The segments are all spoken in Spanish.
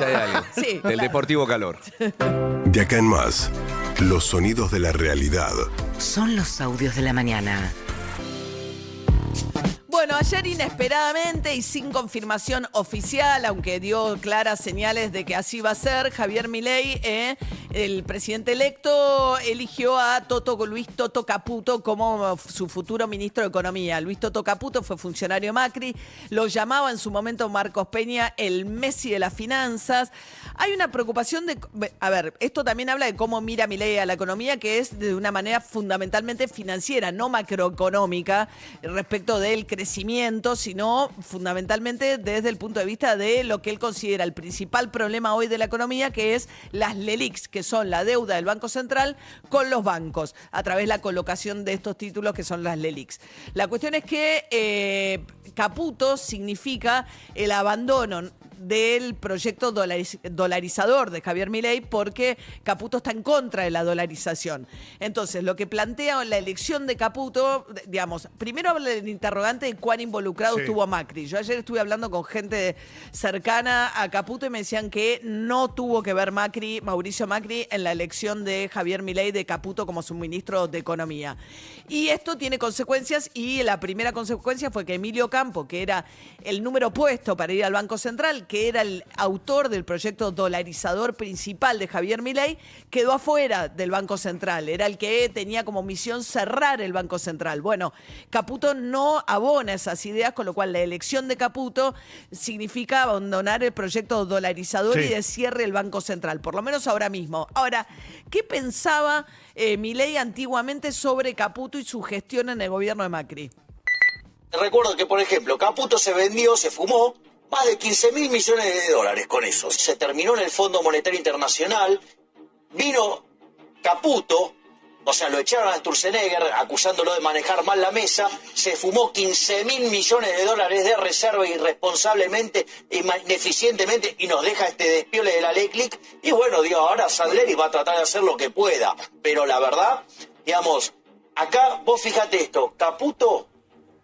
Hay algo. Sí, Del claro. Deportivo Calor. De acá en más, los sonidos de la realidad. Son los audios de la mañana. Bueno, ayer inesperadamente y sin confirmación oficial, aunque dio claras señales de que así va a ser, Javier Milei, el presidente electo, eligió a Luis Toto Caputo como su futuro ministro de Economía. Luis Toto Caputo fue funcionario Macri, lo llamaba en su momento Marcos Peña el Messi de las finanzas. Hay una preocupación de... A ver, esto también habla de cómo mira Milei a la economía, que es de una manera fundamentalmente financiera, no macroeconómica, respecto del crecimiento, sino fundamentalmente desde el punto de vista de lo que él considera el principal problema hoy de la economía, que es las LELIQs, que son la deuda del Banco Central con los bancos, a través de la colocación de estos títulos que son las LELIQs. La cuestión es que Caputo significa el abandono del proyecto dolarizador de Javier Milei, porque Caputo está en contra de la dolarización. Entonces, lo que plantea la elección de Caputo, digamos, primero habla del interrogante de cuán involucrado estuvo Macri. Yo ayer estuve hablando con gente cercana a Caputo y me decían que no tuvo que ver Mauricio Macri, en la elección de Javier Milei de Caputo como su ministro de Economía. Y esto tiene consecuencias, y la primera consecuencia fue que Emilio Campo, que era el número opuesto para ir al Banco Central, que era el autor del proyecto dolarizador principal de Javier Milei, quedó afuera del Banco Central. Era el que tenía como misión cerrar el Banco Central. Bueno, Caputo no abona esas ideas, con lo cual la elección de Caputo significa abandonar el proyecto dolarizador y de cierre del Banco Central, por lo menos ahora mismo. Ahora, ¿qué pensaba Milei antiguamente sobre Caputo y su gestión en el gobierno de Macri? Recuerdo que, por ejemplo, Caputo se vendió, se fumó más de 15.000 millones de dólares con eso. Se terminó en el Fondo Monetario Internacional, vino Caputo, o sea, lo echaron a Sturzenegger acusándolo de manejar mal la mesa, se fumó 15.000 millones de dólares de reserva irresponsablemente, ineficientemente, y nos deja este despiole de la LELIQ. Y bueno, digo, ahora Sandleri va a tratar de hacer lo que pueda. Pero la verdad, digamos, acá vos fíjate esto, Caputo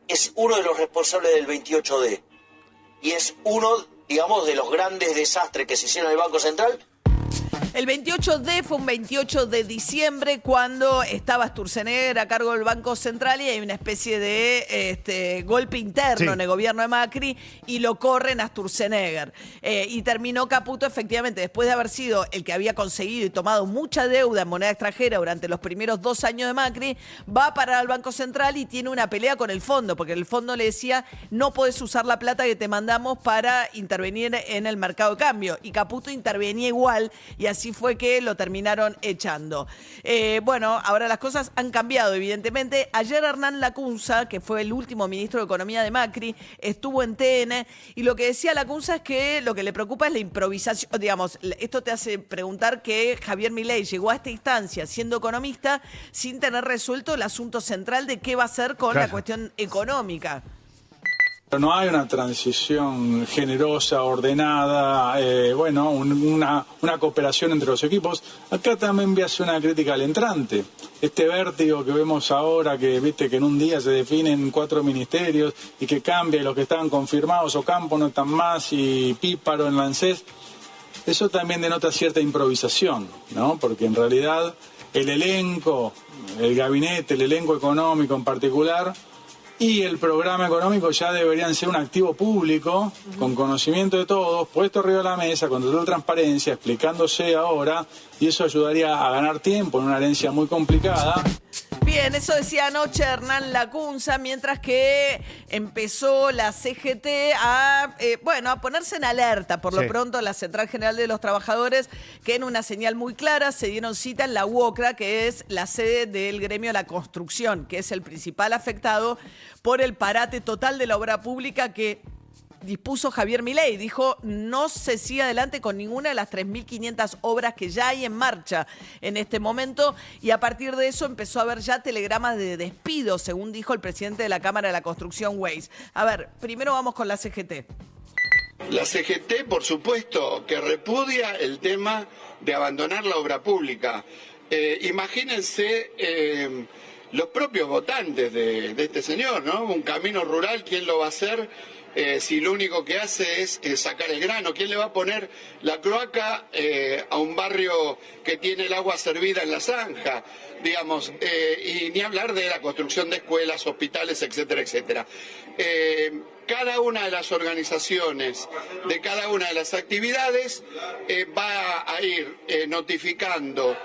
es uno de los responsables del 28D. Y es uno, digamos, de los grandes desastres que se hicieron en el Banco Central. El 28D fue un 28 de diciembre cuando estaba Sturzenegger a cargo del Banco Central y hay una especie de golpe interno en el gobierno de Macri y lo corren a Sturzenegger. Y terminó Caputo, efectivamente, después de haber sido el que había conseguido y tomado mucha deuda en moneda extranjera durante los primeros 2 años de Macri, va a parar al Banco Central y tiene una pelea con el fondo, porque el fondo le decía, no podés usar la plata que te mandamos para intervenir en el mercado de cambio. Y Caputo intervenía igual y así fue que lo terminaron echando. Bueno, ahora las cosas han cambiado, evidentemente. Ayer Hernán Lacunza, que fue el último ministro de Economía de Macri, estuvo en TN y lo que decía Lacunza es que lo que le preocupa es la improvisación. Digamos, esto te hace preguntar que Javier Milei llegó a esta instancia siendo economista sin tener resuelto el asunto central de qué va a hacer con la cuestión económica. No hay una transición generosa, ordenada, una cooperación entre los equipos. Acá también voy a hacer una crítica al entrante. Este vértigo que vemos ahora, que viste que en un día se definen 4 ministerios y que cambia, y los que estaban confirmados, Ocampo no están más y Píparo en la ANSES, eso también denota cierta improvisación, ¿no? Porque en realidad el elenco, el gabinete, el elenco económico en particular, y el programa económico ya deberían ser un activo público, con conocimiento de todos, puesto arriba de la mesa, con total transparencia, explicándose ahora, y eso ayudaría a ganar tiempo en una herencia muy complicada. Bien, eso decía anoche Hernán Lacunza, mientras que empezó la CGT a ponerse en alerta. Por lo pronto, la Central General de los Trabajadores, que en una señal muy clara se dieron cita en la UOCRA, que es la sede del gremio de la construcción, que es el principal afectado por el parate total de la obra pública que dispuso Javier Milei. Dijo, no se sigue adelante con ninguna de las 3.500 obras que ya hay en marcha en este momento, y a partir de eso empezó a haber ya telegramas de despido, según dijo el presidente de la Cámara de la Construcción, Weiss. A ver, primero vamos con la CGT. La CGT, por supuesto, que repudia el tema de abandonar la obra pública. Imagínense los propios votantes de este señor, ¿no? Un camino rural, ¿quién lo va a hacer? si lo único que hace es sacar el grano. ¿Quién le va a poner la cloaca a un barrio que tiene el agua servida en la zanja? Digamos, y ni hablar de la construcción de escuelas, hospitales, etcétera, etcétera. Cada una de las organizaciones de cada una de las actividades va a ir notificando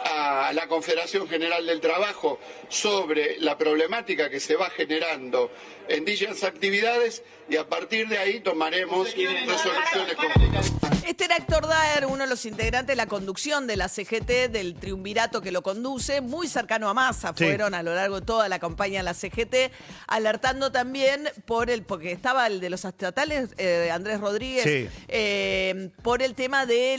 a la Confederación General del Trabajo sobre la problemática que se va generando en dichas actividades y a partir de ahí tomaremos resoluciones conjuntas. Este era Héctor Daer, uno de los integrantes de la conducción de la CGT, del triunvirato que lo conduce, muy cercano a Massa, fueron a lo largo de toda la campaña de la CGT, alertando también porque estaba el de los estatales, Andrés Rodríguez, por el tema de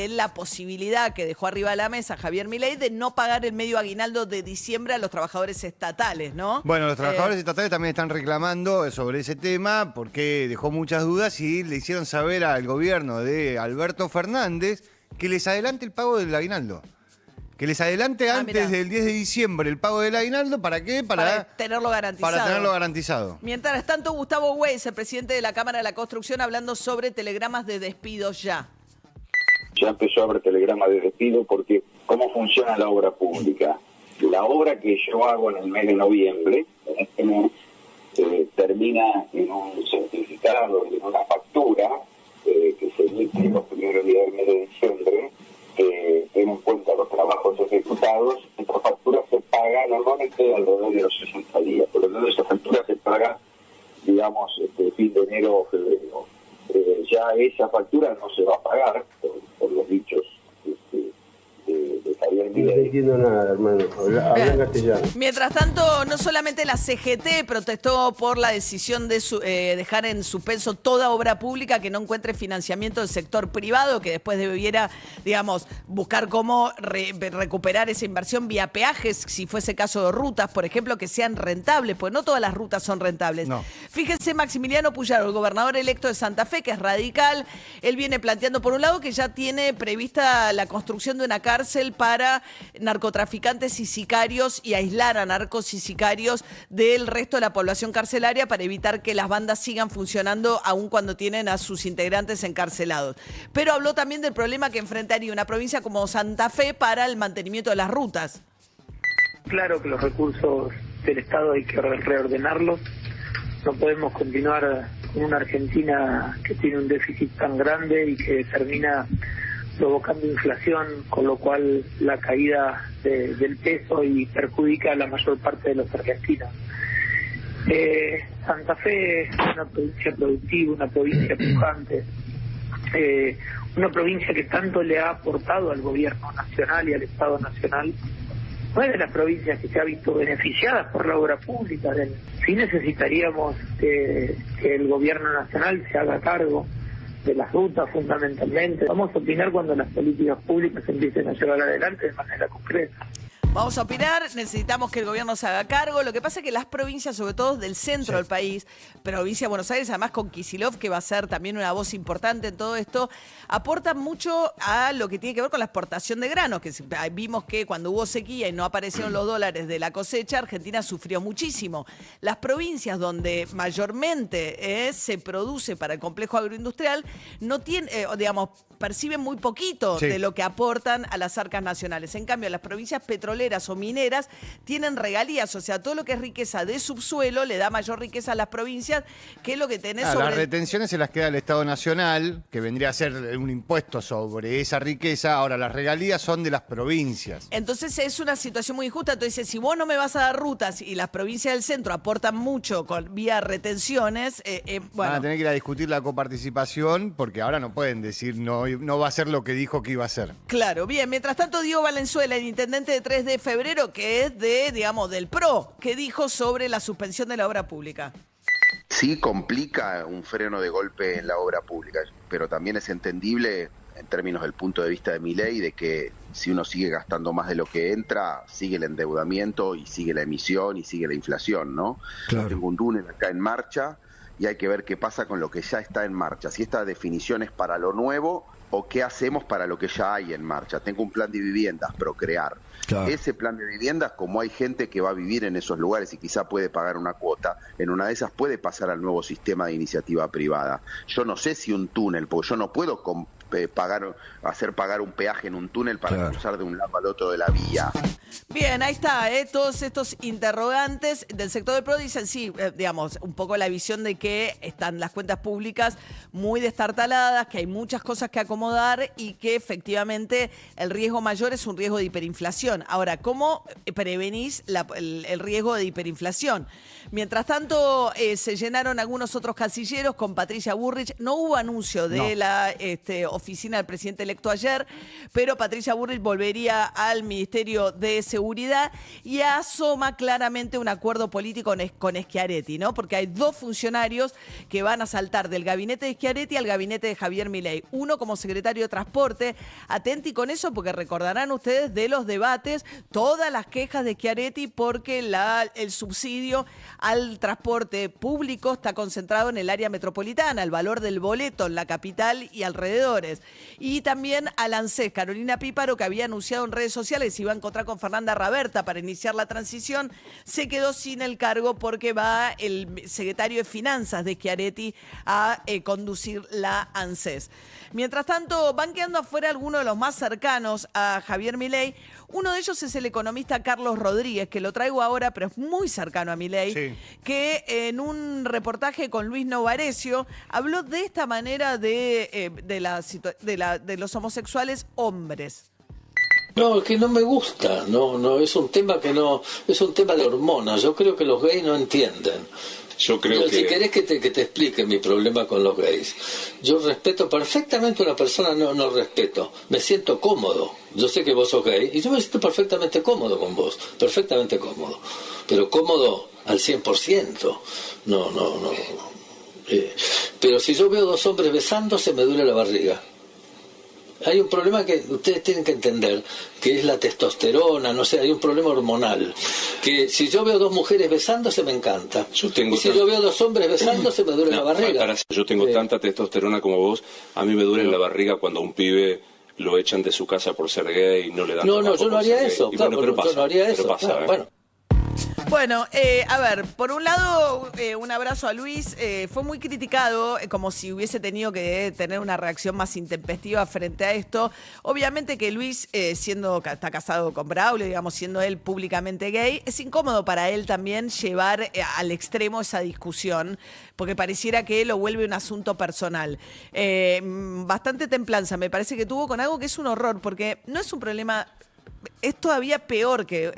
la posibilidad que dejó arriba de la mesa Javier Milei de no pagar el medio aguinaldo de diciembre a los trabajadores estatales, ¿no? Bueno, los trabajadores estatales también están reclamando sobre ese tema porque dejó muchas dudas y le hicieron saber al gobierno de Alberto Fernández que les adelante el pago del aguinaldo. Que les adelante antes del 10 de diciembre el pago del aguinaldo, ¿para qué? Para tenerlo garantizado. Para tenerlo garantizado. Mientras tanto, Gustavo Weiss, el presidente de la Cámara de la Construcción, hablando sobre telegramas de despidos ya. Ya empezó a haber telegramas de despido porque ¿cómo funciona la obra pública? La obra que yo hago en el mes de noviembre, en este mes, termina en un certificado, en una factura que se emite los primeros días del mes de diciembre, que tiene en cuenta los trabajos ejecutados. Esta factura se paga normalmente alrededor de los 60 días, por lo tanto esa factura se paga, digamos, fin de enero o febrero. Ya esa factura no se va a pagar por los dichos de Javier Milei. No entiendo nada, hermano. Habla castellano. Mientras tanto, no solamente la CGT protestó por la decisión de dejar en suspenso toda obra pública que no encuentre financiamiento del sector privado, que después debiera, digamos, buscar cómo recuperar esa inversión vía peajes, si fuese caso de rutas, por ejemplo, que sean rentables, pues no todas las rutas son rentables. No. Fíjense, Maximiliano Puyaro, el gobernador electo de Santa Fe, que es radical, él viene planteando, por un lado, que ya tiene prevista la construcción de una cárcel para narcotraficantes y sicarios y aislar a narcos y sicarios del resto de la población carcelaria para evitar que las bandas sigan funcionando aun cuando tienen a sus integrantes encarcelados. Pero habló también del problema que enfrentaría una provincia como Santa Fe para el mantenimiento de las rutas. Claro que los recursos del Estado hay que reordenarlos. No podemos continuar con una Argentina que tiene un déficit tan grande y que termina provocando inflación, con lo cual la caída del peso y perjudica a la mayor parte de los argentinos. Santa Fe es una provincia productiva, una provincia pujante, una provincia que tanto le ha aportado al gobierno nacional y al Estado nacional. No es de las provincias que se ha visto beneficiadas por la obra pública. Sí necesitaríamos que el gobierno nacional se haga cargo de las rutas fundamentalmente. Vamos a opinar cuando las políticas públicas empiecen a llevar adelante de manera concreta. Vamos a opinar, necesitamos que el gobierno se haga cargo. Lo que pasa es que las provincias, sobre todo del centro del país, provincia de Buenos Aires, además con Kicillof, que va a ser también una voz importante en todo esto, aportan mucho a lo que tiene que ver con la exportación de granos, que vimos que cuando hubo sequía y no aparecieron los dólares de la cosecha, Argentina sufrió muchísimo. Las provincias donde mayormente se produce para el complejo agroindustrial no tienen, perciben muy poquito de lo que aportan a las arcas nacionales. En cambio, las provincias petroleras o mineras tienen regalías, o sea, todo lo que es riqueza de subsuelo le da mayor riqueza a las provincias que lo que tenés sobre... Las retenciones se las queda el Estado Nacional, que vendría a ser un impuesto sobre esa riqueza. Ahora, las regalías son de las provincias. Entonces es una situación muy injusta. Entonces, si vos no me vas a dar rutas y las provincias del centro aportan mucho vía retenciones, van a tener que ir a discutir la coparticipación porque ahora no pueden decir no va a ser lo que dijo que iba a ser. Claro, bien. Mientras tanto, Diego Valenzuela, el intendente de 3 de febrero, que es del PRO, ¿qué dijo sobre la suspensión de la obra pública? Sí complica un freno de golpe en la obra pública, pero también es entendible en términos del punto de vista de Milei, de que si uno sigue gastando más de lo que entra, sigue el endeudamiento y sigue la emisión y sigue la inflación, ¿no? Claro. Tengo un túnel acá en marcha y hay que ver qué pasa con lo que ya está en marcha, si esta definición es para lo nuevo o qué hacemos para lo que ya hay en marcha. Tengo un plan de viviendas, Procrear. Claro. Ese plan de viviendas, como hay gente que va a vivir en esos lugares y quizá puede pagar una cuota, en una de esas puede pasar al nuevo sistema de iniciativa privada. Yo no sé si un túnel, porque yo no puedo hacer pagar un peaje en un túnel para cruzar de un lado al otro de la vía. Bien, ahí está, todos estos interrogantes del sector del PRO dicen, sí, digamos, un poco la visión de que están las cuentas públicas muy destartaladas, que hay muchas cosas que acomodar y que efectivamente el riesgo mayor es un riesgo de hiperinflación. Ahora, ¿cómo prevenís el riesgo de hiperinflación? Mientras tanto, se llenaron algunos otros casilleros con Patricia Bullrich. No hubo anuncio de la oficina del presidente electo ayer, pero Patricia Bullrich volvería al Ministerio de Seguridad y asoma claramente un acuerdo político con Schiaretti, ¿no? Porque hay dos funcionarios que van a saltar del gabinete de Schiaretti al gabinete de Javier Milei. Uno como secretario de Transporte. Atenti con eso porque recordarán ustedes de los debates todas las quejas de Schiaretti porque el subsidio al transporte público está concentrado en el área metropolitana, el valor del boleto en la capital y alrededores. Y también al ANSES, Carolina Píparo, que había anunciado en redes sociales que se iba a encontrar con Fernanda Raberta para iniciar la transición, se quedó sin el cargo porque va el secretario de Finanzas de Schiaretti a conducir la ANSES. Mientras tanto, van quedando afuera algunos de los más cercanos a Javier Milei. Uno de ellos es el economista Carlos Rodríguez, que lo traigo ahora, pero es muy cercano a Milei, que en un reportaje con Luis Novarecio habló de esta manera de los homosexuales hombres. No, es que no me gusta, no, es un tema es un tema de hormonas. Yo creo que los gays no entienden. Yo creo Si querés que te explique mi problema con los gays. Yo respeto perfectamente a una persona, no respeto. Me siento cómodo. Yo sé que vos sos gay y yo me siento perfectamente cómodo con vos. Perfectamente cómodo. Pero cómodo al 100%. No. Pero si yo veo dos hombres besándose, me duele la barriga. Hay un problema que ustedes tienen que entender, que es la testosterona, no sé, hay un problema hormonal. Que si yo veo dos mujeres besándose, me encanta. Y si yo veo dos hombres besándose, me duele la barriga. Yo tengo tanta testosterona como vos, a mí me duele la barriga cuando un pibe lo echan de su casa por ser gay y no le dan trabajo. Yo no haría eso, claro, pero pasa, yo no haría eso. Pasa, claro, bueno. Bueno, a ver, por un lado, un abrazo a Luis. Fue muy criticado, como si hubiese tenido que tener una reacción más intempestiva frente a esto. Obviamente que Luis, está casado con Braulio, digamos, siendo él públicamente gay, es incómodo para él también llevar al extremo esa discusión, porque pareciera que lo vuelve un asunto personal. Bastante templanza me parece que tuvo con algo que es un horror, porque no es un problema... Es todavía peor que,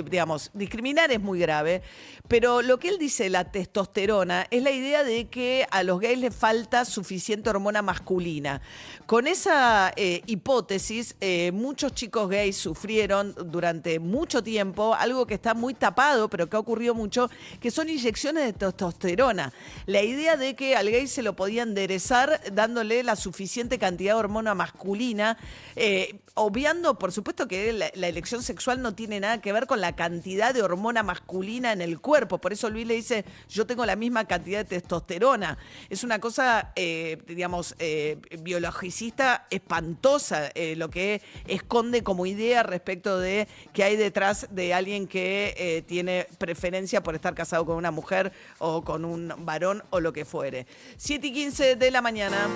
digamos, discriminar es muy grave, pero lo que él dice, la testosterona, es la idea de que a los gays les falta suficiente hormona masculina. Con esa hipótesis, muchos chicos gays sufrieron durante mucho tiempo algo que está muy tapado, pero que ha ocurrido mucho, que son inyecciones de testosterona. La idea de que al gay se lo podía enderezar dándole la suficiente cantidad de hormona masculina, obviando, por supuesto, que la elección sexual no tiene nada que ver con la cantidad de hormona masculina en el cuerpo. Por eso Luis le dice, yo tengo la misma cantidad de testosterona. Es una cosa, digamos, biologicista espantosa, lo que esconde como idea respecto de que hay detrás de alguien que tiene preferencia por estar casado con una mujer o con un varón o lo que fuere. 7:15 de la mañana.